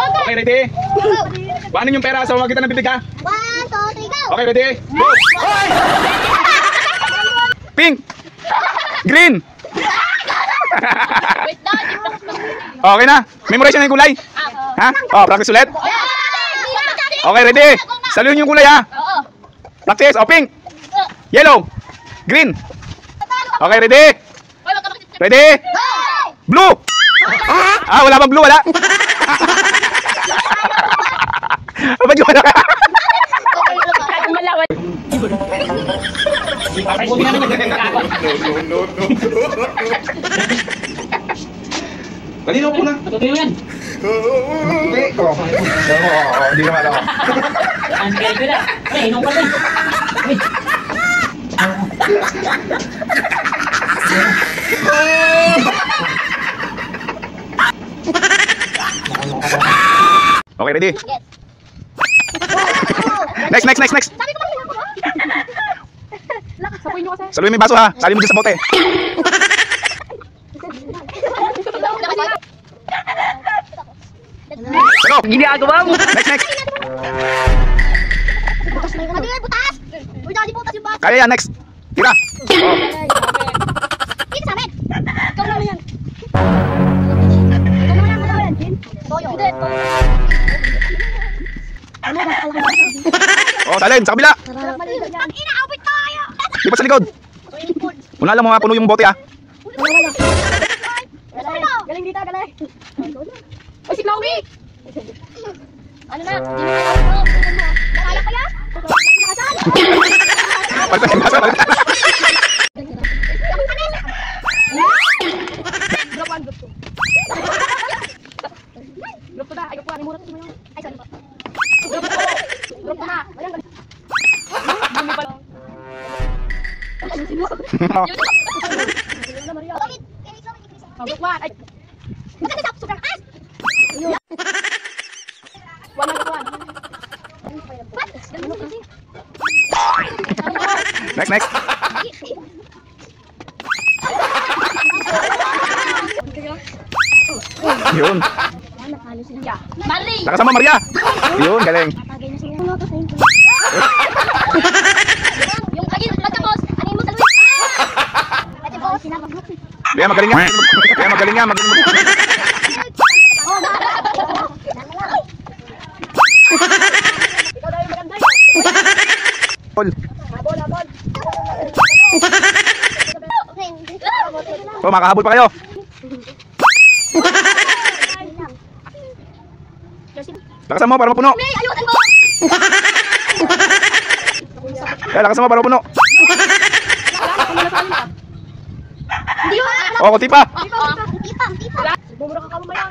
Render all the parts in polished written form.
Okay, ready? Paano yung pera sa magitan ng bibig ha? 1, 2, 3, go! Okay, ready? Go! Pink! Green! Okay na. Memorize na yung kulay. Ha? Oh, practice ulit. Okay, ready? Saluhin yung kulay ha. Practice. Oh, pink. Yellow. Green. Okay, ready? Ready? Blue. Ah, wala bang blue? Wala. Ba't wala ka? Kanino po na? Matutuyo yan. Hindi. Hindi naman ako. Ang kaya ko na. Ay, inom pa rin. Okay, ready? Next. Saluhin mo yung baso ha. Saluhin mo dyan sa bote. Ano? Ginagawa mo. Next. Butas! Uy, daddy, butas yung baso. Kaya yan, next. Tira. Dito sa amin. Ikaw naman yan. Ikaw naman yan. Toyo. Hindi. Oh, talent, sa kabila. Ang inaawit tayo. Di ba sa likod? Una lang mga puno yung bote ha. Galing dito, galing. Uy, si Chloe! Ano na? Hindi mo kaya pa yan? Palitan yung baso. Grupo na, ayaw po, ano mura mo yun? Ay, sorry po. Grupo na. Bumi pa lang. Magkakwan. Ay. Magkakwan sa sobrang as. Wala magkakwan. Next. Yun. Marley! Lakas mo, Maria. Yun, galing. Yung lagi, nagkapos. Ano mo sa Luis? Ate boss. Kaya magaling nga. Ikaw daw yung maganda. Ball. Habol. Oh, makahabol pa kayo. Lakasan mo para mapuno. Ayutan mo! Lakasan mo para mapuno. Hindi mo! Oh, kunti pa. Hindi pa. Bumura ka mamaya.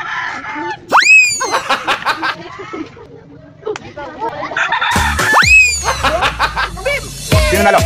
Sino nalo?